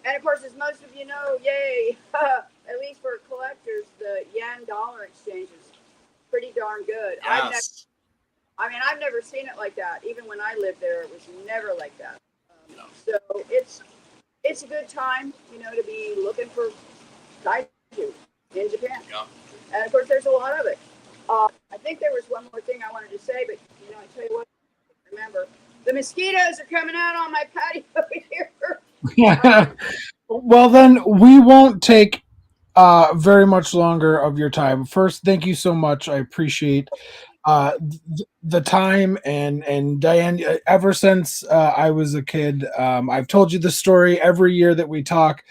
And of course, as most of you know, yay, at least for collectors, the yen-dollar exchange is pretty darn good. yes. I've never seen it like that. Even when I lived there, it was never like that. No. So it's a good time, you know, to be looking for kaiju in Japan. Yeah. And of course, there's a lot of it. I think there was one more thing I wanted to say, but you know, I tell you what, remember, the mosquitoes are coming out on my patio here. Well, then we won't take very much longer of your time. First, thank you so much. I appreciate the time, and Diane, ever since I was a kid, I've told you the story every year that we talk.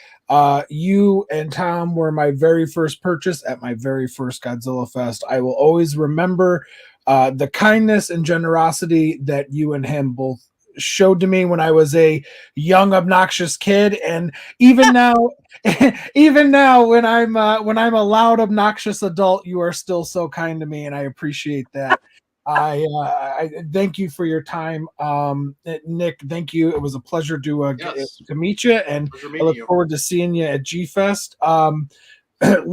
You and Tom were my very first purchase at my very first Godzilla Fest. I will always remember the kindness and generosity that you and him both showed to me when I was a young, obnoxious kid, and even now, even now when I'm a loud, obnoxious adult, you are still so kind to me, and I appreciate that. I thank you for your time, Nick. Thank you. It was a pleasure to Yes. to meet you, and Pleasure I meeting look you. forward to seeing you at G Fest.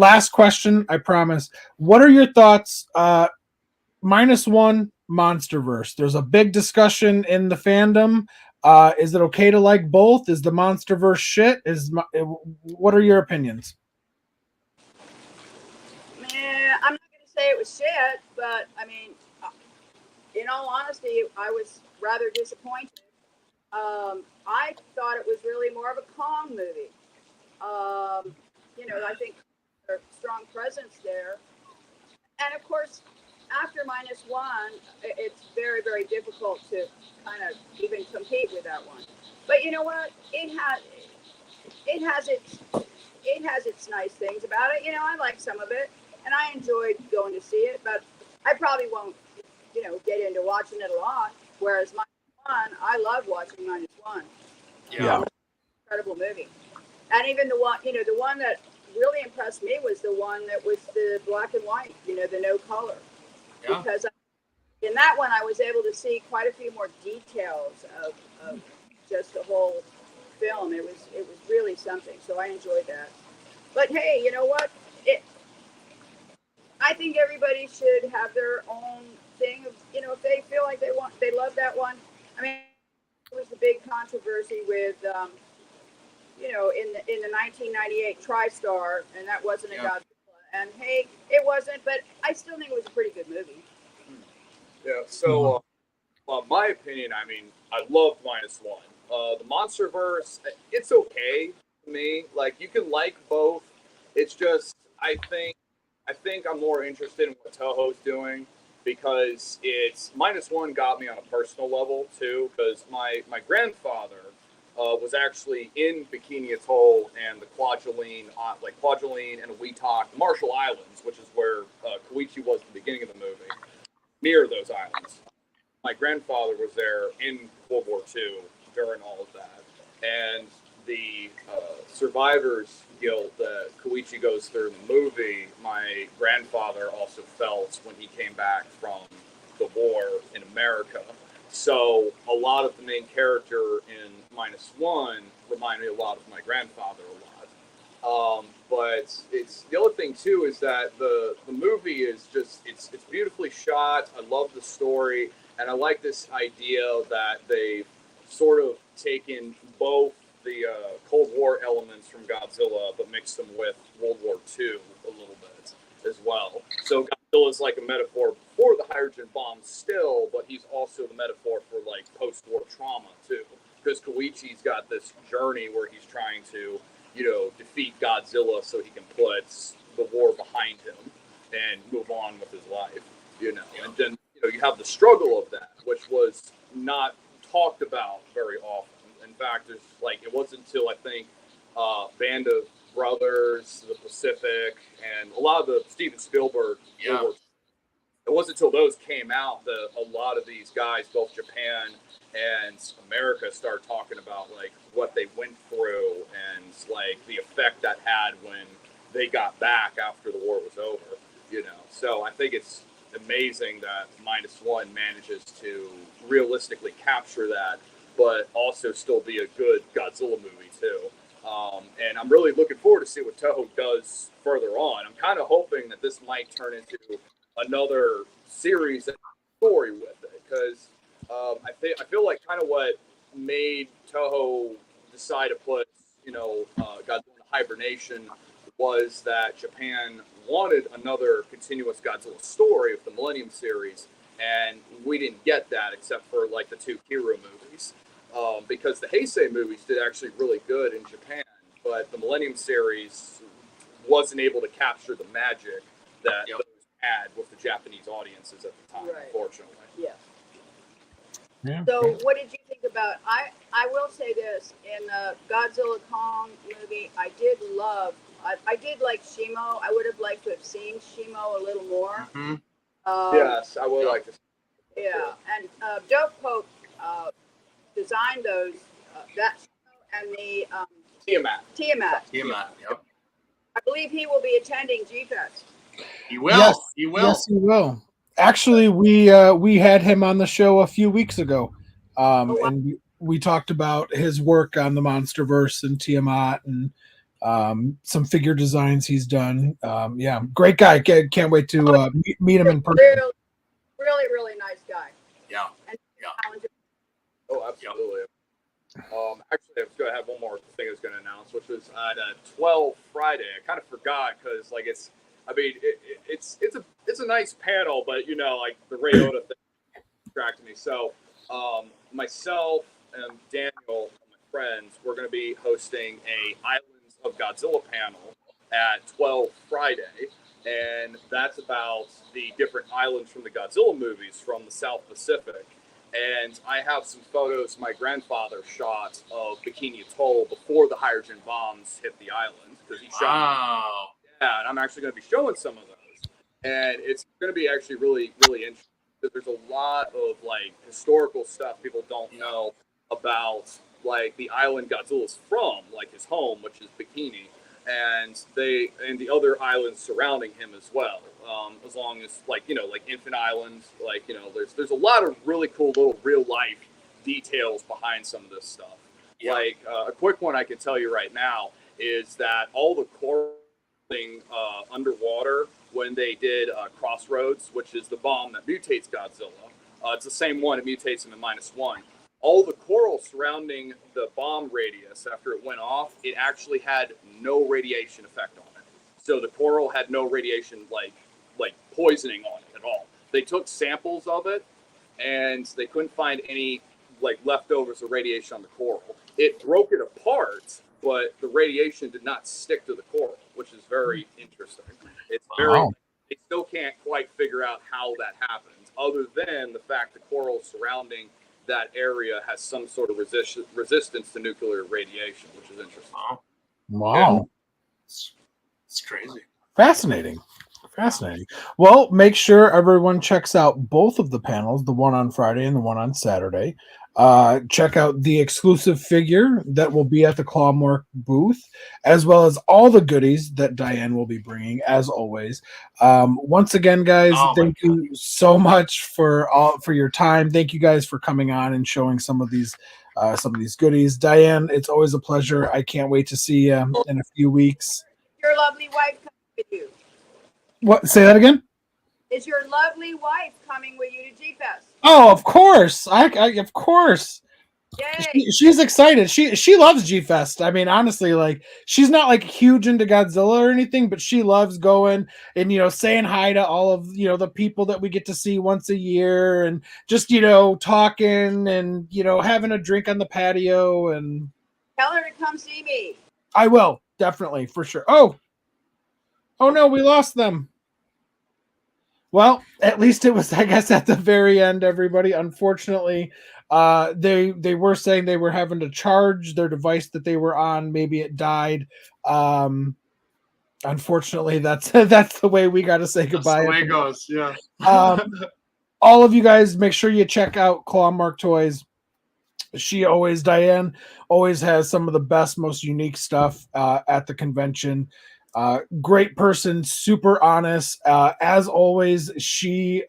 Last question, I promise. What are your thoughts? -1 Monsterverse. There's a big discussion in the fandom. Is it okay to like both? Is the Monsterverse shit? What are your opinions? Man, I'm not going to say it was shit, but I mean, in all honesty, I was rather disappointed. I thought it was really more of a Kong movie. You know, I think there's a strong presence there. And of course, after -1, it's very, very difficult to kind of even compete with that one. But you know what? It has its nice things about it. You know, I like some of it, and I enjoyed going to see it. But I probably won't, you know, get into watching it a lot. Whereas -1, I love watching -1. Yeah. Incredible movie. And even the one, you know, the one that really impressed me was the one that was the black and white, you know, the no color. Yeah. Because in that one, I was able to see quite a few more details of just the whole film. It was really something. So I enjoyed that. But hey, you know what? I think everybody should have their own thing. You know, if they feel like they love that one. I mean, it was the big controversy with, you know, in the 1998 TriStar, and that wasn't a Godzilla. And hey, it wasn't, but I still think it was a pretty good movie. Yeah. So, my opinion, I mean, I loved -1. The Monsterverse, it's okay to me. Like, you can like both. It's just, I think I'm more interested in what Toho's doing, because it's -1 got me on a personal level too. Because my grandfather was actually in Bikini Atoll and the Kwajalein and Weetok, Marshall Islands, which is where Koichi was at the beginning of the movie, near those islands. My grandfather was there in World War II during all of that, and the survivors' guilt that Koichi goes through in the movie, my grandfather also felt when he came back from the war in America. So a lot of the main character in -1 reminded me a lot of my grandfather a lot. But it's the other thing too is that the movie is just it's beautifully shot. I love the story, and I like this idea that they've sort of taken both the Cold War elements from Godzilla, but mixed them with World War II a little bit as well. So Godzilla is like a metaphor for the hydrogen bomb still, but he's also the metaphor for like post-war trauma too. Chris Koichi's got this journey where he's trying to, defeat Godzilla so he can put the war behind him and move on with his life, And then, you have the struggle of that, which was not talked about very often. In fact, it wasn't until I think Band of Brothers, The Pacific, and a lot of the Steven Spielberg works. It wasn't until those came out that a lot of these guys, both Japan and America, started talking about what they went through and the effect that had when they got back after the war was over. So I think it's amazing that -1 manages to realistically capture that, but also still be a good Godzilla movie too. And I'm really looking forward to see what Toho does further on. I'm kind of hoping that this might turn into another series and story with it, because I feel like kind of what made Toho decide to put Godzilla into hibernation was that Japan wanted another continuous Godzilla story of the Millennium series, and we didn't get that except for the 2 Hero movies, because the Heisei movies did actually really good in Japan, but the Millennium series wasn't able to capture the magic that those had with the Japanese audiences at the time, unfortunately. Yeah. Yeah. So what did you think about, I will say this, in the Godzilla Kong movie, I did like Shimo. I would have liked to have seen Shimo a little more. Mm-hmm. Yes, I would like to see. Yeah, and Dope Pope designed those, that Shimo and the Tiamat. Yep. I believe he will be attending G-Fest. He will. Yes, He will. Yes, he will. Actually, we had him on the show a few weeks ago, and we talked about his work on the MonsterVerse and Tiamat and some figure designs he's done. Great guy. Can't wait to meet him in person. Really, really nice guy. Yeah. And Yeah. Oh, absolutely. Actually, I was going to have one more thing I was going to announce, which was at 12 Friday. I kind of forgot because, it's a nice panel, but the Ray Oda thing distracted me. So, myself and Daniel, and my friends, we're going to be hosting a Islands of Godzilla panel at 12 Friday, and that's about the different islands from the Godzilla movies from the South Pacific. And I have some photos my grandfather shot of Bikini Atoll before the hydrogen bombs hit the island. Wow. Yeah, and I'm actually going to be showing some of those. And it's going to be actually really, really interesting, because there's a lot of historical stuff people don't know about the island Godzilla's from, his home, which is Bikini, and the other islands surrounding him as well. As long as Infant Island, there's a lot of really cool little real life details behind some of this stuff. Yeah. A quick one I can tell you right now is that all the coral underwater when they did Crossroads, which is the bomb that mutates Godzilla, it's the same one, it mutates him in -1. All the coral surrounding the bomb radius after it went off, it actually had no radiation effect on it. So the coral had no radiation poisoning on it at all. They took samples of it and they couldn't find any leftovers of radiation on the coral. It broke it apart, but the radiation did not stick to the coral, which is very interesting. It's they still can't quite figure out how that happens, other than the fact the coral surrounding that area has some sort of resistance to nuclear radiation, which is interesting. Wow. It's crazy. Fascinating. Well, make sure everyone checks out both of the panels, the one on Friday and the one on Saturday. Check out the exclusive figure that will be at the Clawmark booth, as well as all the goodies that Diane will be bringing, as always. Once again, guys, thank you so much for your time. Thank you guys for coming on and showing some of these goodies. Diane, it's always a pleasure. I can't wait to see you in a few weeks. Your lovely wife coming with you. What? Say that again? Is your lovely wife coming with you to G-Fest? Oh, of course. Of course. Yay! She's excited. She loves G Fest. I mean, honestly, like she's not like huge into Godzilla or anything, but she loves going and saying hi to all of the people that we get to see once a year, and just talking and having a drink on the patio. And Tell her to come see me. I will definitely for sure. Oh no, we lost them. Well, at least it was, I guess, at the very end, everybody. Unfortunately, they were saying they were having to charge their device that they were on. Maybe it died. Unfortunately, that's the way we got to say goodbye. That's the way it goes. Yeah. All of you guys, make sure you check out Clawmark Toys. Diane always has some of the best, most unique stuff at the convention. Great person, super honest. As always, she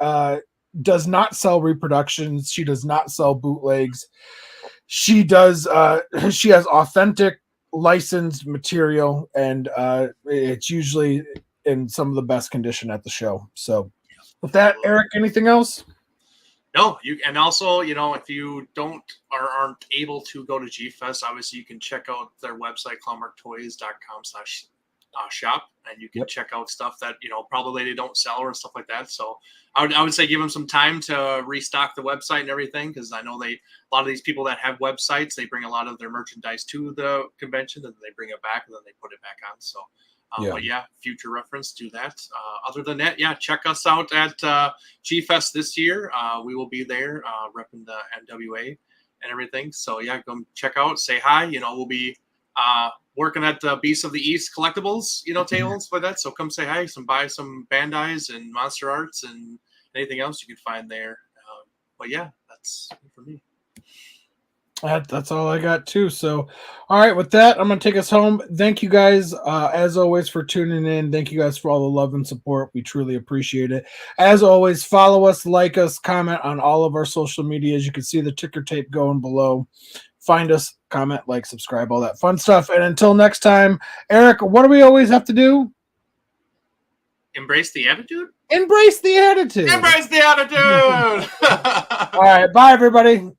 does not sell reproductions. She does not sell bootlegs. She does. She has authentic, licensed material, and it's usually in some of the best condition at the show. So, with that, Eric, anything else? No, and also, if you aren't able to go to G Fest, obviously you can check out their website, clawmarktoys.com/shop, and you can check out stuff that probably they don't sell or stuff like that. So I would say give them some time to restock the website and everything, because I know a lot of these people that have websites, they bring a lot of their merchandise to the convention and they bring it back and then they put it back on. So but future reference, do that. Other than that, check us out at G Fest this year. We will be there repping the NWA and everything. So go check out, say hi. We'll be working at the Beasts of the East collectibles, tables like that. So come say hi, buy some Bandais and Monster Arts and anything else you can find there. That's it for me. That's all I got too. So, all right, with that, I'm going to take us home. Thank you guys, as always, for tuning in. Thank you guys for all the love and support. We truly appreciate it. As always, follow us, like us, comment on all of our social medias. You can see the ticker tape going below. Find us, comment, like, subscribe, all that fun stuff. And until next time, Eric, what do we always have to do? Embrace the attitude? Embrace the attitude. Embrace the attitude. All right, bye, everybody.